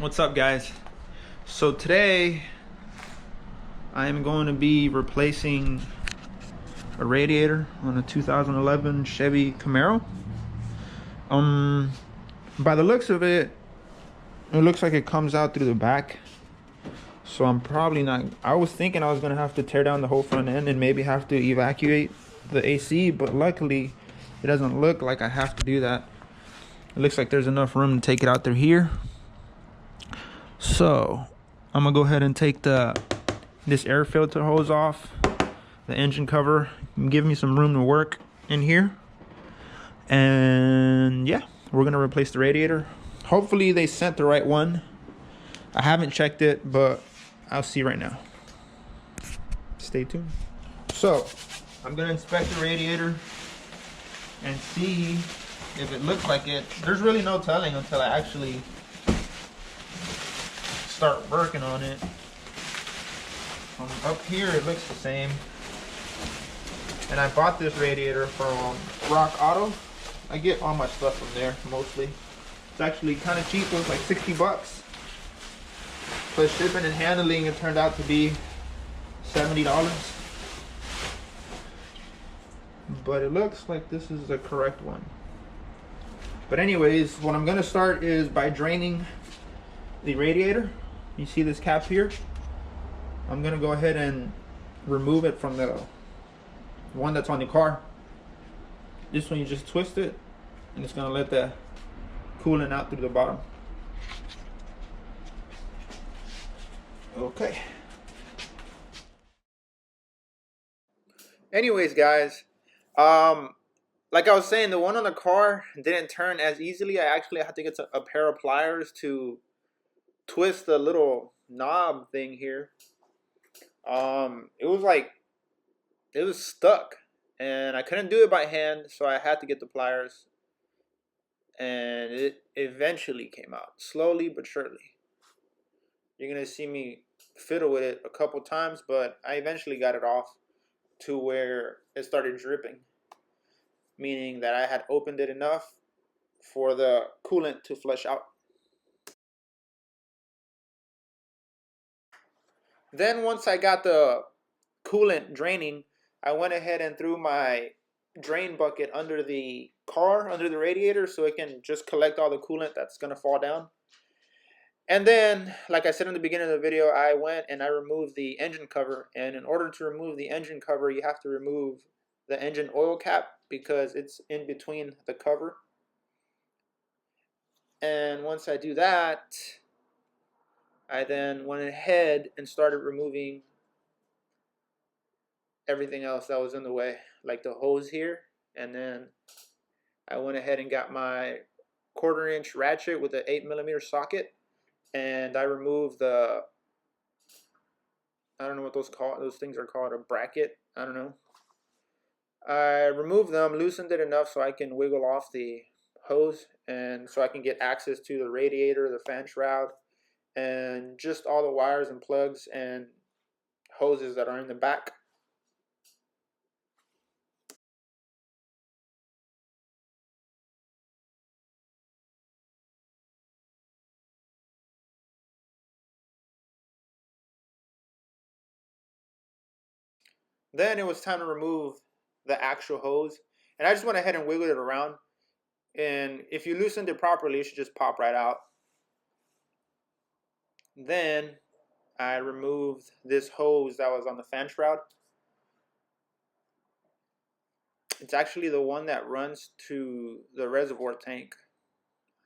What's up, guys? So today I am going to be replacing a radiator on a 2011 Chevy Camaro. By the looks of it, it looks like it comes out through the back. So I'm probably not. I was thinking I was gonna have to tear down the whole front end and maybe have to evacuate the AC, but luckily it doesn't look like I have to do that. It looks like there's enough room to take it out through here. So I'm gonna go ahead and take this air filter hose off, the engine cover, and give me some room to work in here. And yeah, we're gonna replace the radiator. Hopefully they sent the right one. I haven't checked it, but I'll see right now. Stay tuned. So I'm gonna inspect the radiator and see if it looks like it. There's really no telling until I actually start working on it. Up here it looks the same, and I bought this radiator from Rock Auto. I get all my stuff from there mostly. It's actually kind of cheap. It was like 60 bucks plus shipping and handling. It turned out to be $70, but it looks like this is the correct one. But anyways, what I'm gonna start is by draining the radiator. You see this cap here? I'm gonna go ahead and remove it from the one that's on the car. This one you just twist it and it's gonna let the coolant out through the bottom. Okay. Anyways, guys, like I was saying, the one on the car didn't turn as easily. I actually had to get a pair of pliers to twist the little knob thing here. It was stuck and I couldn't do it by hand, so I had to get the pliers, and it eventually came out, slowly but surely. You're gonna see me fiddle with it a couple times, but I eventually got it off to where it started dripping, meaning that I had opened it enough for the coolant to flush out. Then once I got the coolant draining, I went ahead and threw my drain bucket under the car, under the radiator, so it can just collect all the coolant that's going to fall down. And then, like I said in the beginning of the video, I went and I removed the engine cover. And in order to remove the engine cover, you have to remove the engine oil cap because it's in between the cover. And once I do that, I then went ahead and started removing everything else that was in the way, like the hose here. And then I went ahead and got my 1/4 inch ratchet with an 8mm socket, and I removed the, I don't know what those things are called, a bracket, I don't know. I removed them, loosened it enough so I can wiggle off the hose, and so I can get access to the radiator, the fan shroud, and just all the wires and plugs and hoses that are in the back. Then it was time to remove the actual hose, and I just went ahead and wiggled it around, and if you loosened it properly, it should just pop right out. Then I removed this hose that was on the fan shroud. It's actually the one that runs to the reservoir tank.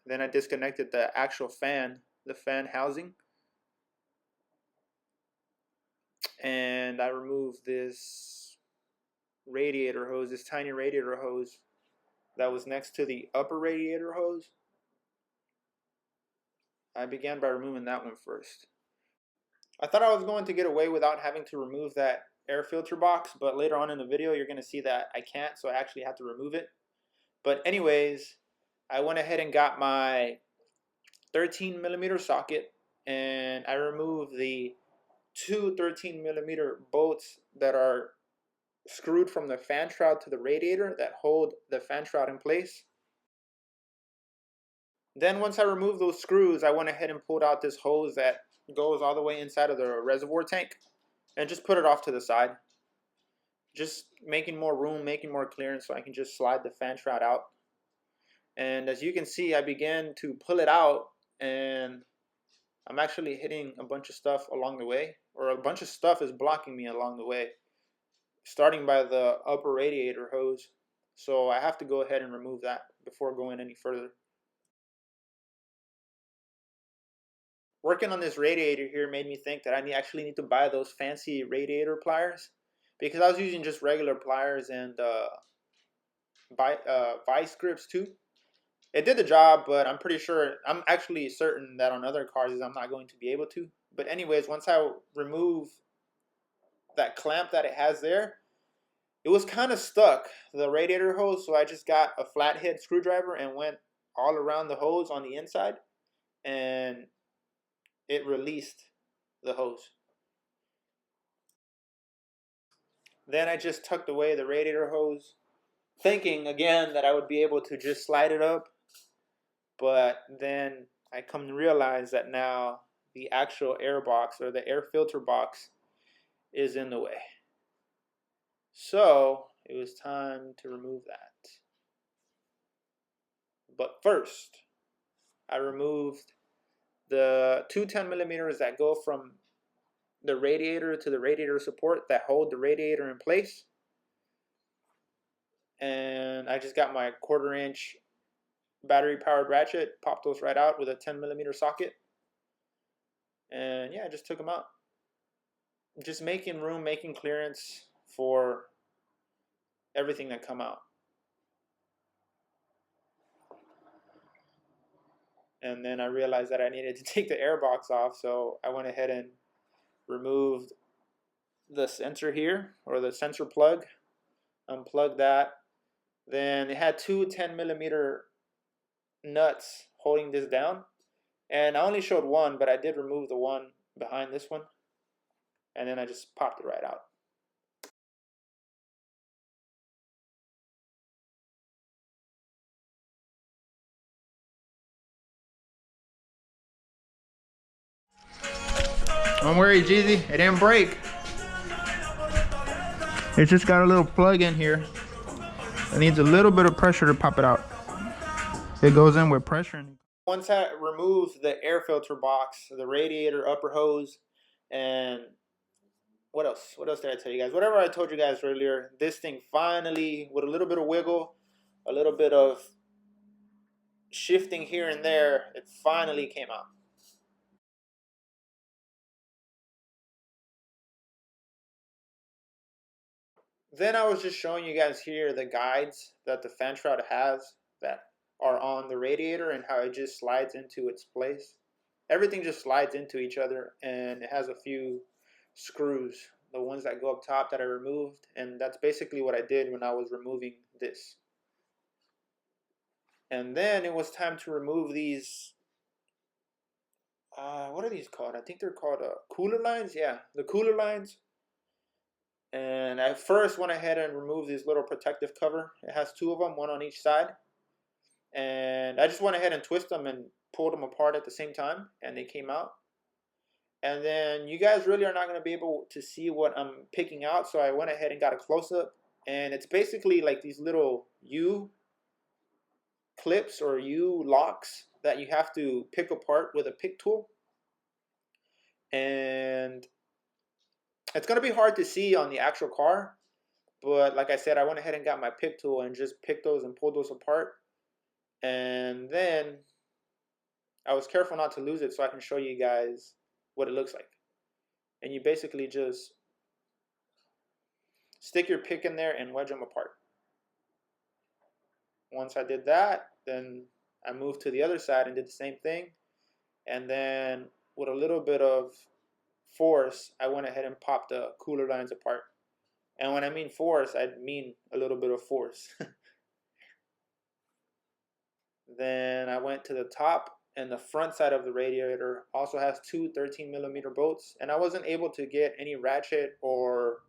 Then I disconnected the actual fan, the fan housing, and I removed this radiator hose, this tiny radiator hose that was next to the upper radiator hose. I began by removing that one first. I thought I was going to get away without having to remove that air filter box, but later on in the video you're going to see that I can't, so I actually have to remove it. But anyways, I went ahead and got my 13mm socket, and I removed the two 13mm bolts that are screwed from the fan shroud to the radiator that hold the fan shroud in place. Then once I removed those screws, I went ahead and pulled out this hose that goes all the way inside of the reservoir tank and just put it off to the side. Just making more room, making more clearance so I can just slide the fan shroud out. And as you can see, I began to pull it out, and I'm actually hitting a bunch of stuff along the way, or a bunch of stuff is blocking me along the way, starting by the upper radiator hose. So I have to go ahead and remove that before going any further. Working on this radiator here made me think that I actually need to buy those fancy radiator pliers, because I was using just regular pliers and vice grips too. It did the job, but I'm actually certain that on other cars I'm not going to be able to. But anyways, once I remove that clamp that it has there, it was kind of stuck, the radiator hose, so I just got a flathead screwdriver and went all around the hose on the inside, and it released the hose. Then I just tucked away the radiator hose, thinking again that I would be able to just slide it up, but then I come to realize that now the actual air box, or the air filter box, is in the way. So it was time to remove that. But first, I removed the two 10 millimeters that go from the radiator to the radiator support that hold the radiator in place. And I just got my 1/4 inch battery powered ratchet, popped those right out with a 10 millimeter socket. And yeah, I just took them out. Just making room, making clearance for everything that come out. And then I realized that I needed to take the air box off, so I went ahead and removed the sensor here, or the sensor plug, unplugged that. Then it had two 10 millimeter nuts holding this down, and I only showed one, but I did remove the one behind this one, and then I just popped it right out. Don't worry, Jeezy, it didn't break. It's just got a little plug in here. It needs a little bit of pressure to pop it out. It goes in with pressure. Once I removed the air filter box, the radiator upper hose, and what else? What else did I tell you guys? Whatever I told you guys earlier, this thing finally, with a little bit of wiggle, a little bit of shifting here and there, it finally came out. Then I was just showing you guys here the guides that the fan shroud has that are on the radiator, and how it just slides into its place. Everything just slides into each other, and it has a few screws, the ones that go up top that I removed, and that's basically what I did when I was removing this. And then it was time to remove these, what are these called? I think they're called cooler lines. Yeah, the cooler lines. And I first went ahead and removed this little protective cover. It has two of them, one on each side. And I just went ahead and twist them and pulled them apart at the same time, and they came out. And then you guys really are not going to be able to see what I'm picking out, so I went ahead and got a close-up. And it's basically like these little U clips or U locks that you have to pick apart with a pick tool. And it's going to be hard to see on the actual car, but like I said, I went ahead and got my pick tool and just picked those and pulled those apart. And then I was careful not to lose it so I can show you guys what it looks like. And you basically just stick your pick in there and wedge them apart. Once I did that, then I moved to the other side and did the same thing. And then with a little bit of force, I went ahead and popped the cooler lines apart. And when I mean force, I mean a little bit of force. Then I went to the top, and the front side of the radiator also has two 13 millimeter bolts, and I wasn't able to get any ratchet or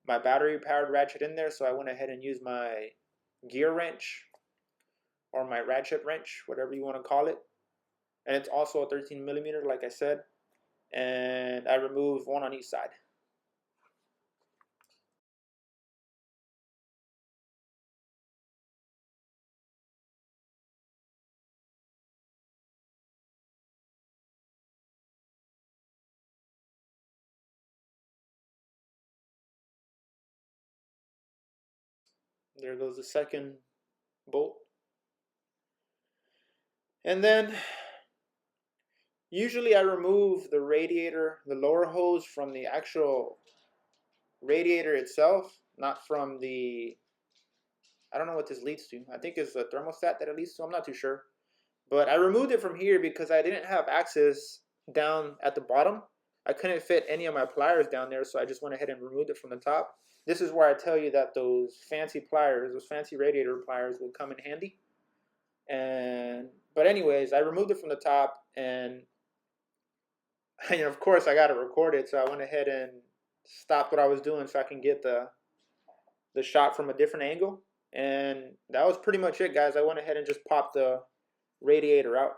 my battery powered ratchet in there, so I went ahead and used my gear wrench or my ratchet wrench, whatever you want to call it. And it's also a 13 millimeter, like I said. And I removed one on each side. There goes the second bolt. And then usually I remove the radiator, the lower hose, from the actual radiator itself, not from the, I don't know what this leads to. I think it's a thermostat that it leads to. I'm not too sure. But I removed it from here because I didn't have access down at the bottom. I couldn't fit any of my pliers down there, so I just went ahead and removed it from the top. This is where I tell you that those fancy pliers, those fancy radiator pliers, will come in handy. But anyways, I removed it from the top, and of course I got to record it, so I went ahead and stopped what I was doing so I can get the shot from a different angle. And that was pretty much it, guys. I went ahead and just popped the radiator out.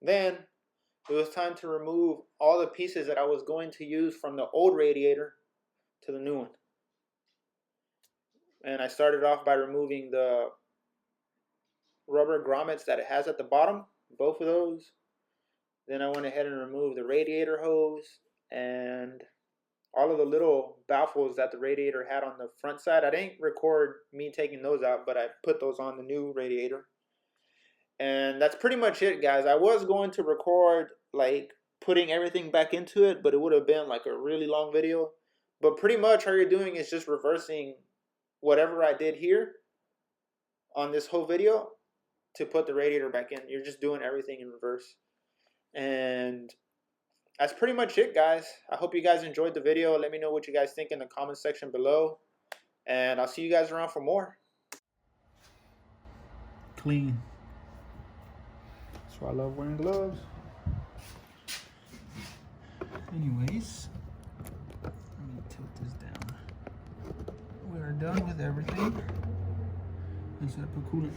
Then it was time to remove all the pieces that I was going to use from the old radiator to the new one. And I started off by removing the rubber grommets that it has at the bottom, both of those. Then I went ahead and removed the radiator hose and all of the little baffles that the radiator had on the front side. I didn't record me taking those out, but I put those on the new radiator. And that's pretty much it, guys. I was going to record like putting everything back into it, but it would have been like a really long video. But pretty much all you're doing is just reversing whatever I did here on this whole video to put the radiator back in. You're just doing everything in reverse. And that's pretty much it, guys. I hope you guys enjoyed the video. Let me know what you guys think in the comment section below. And I'll see you guys around for more. Clean. That's why I love wearing gloves. Anyways, let me tilt this down. We are done with everything. Let's put coolant.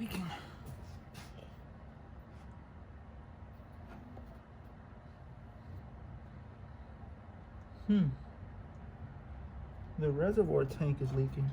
Leaking. The reservoir tank is leaking.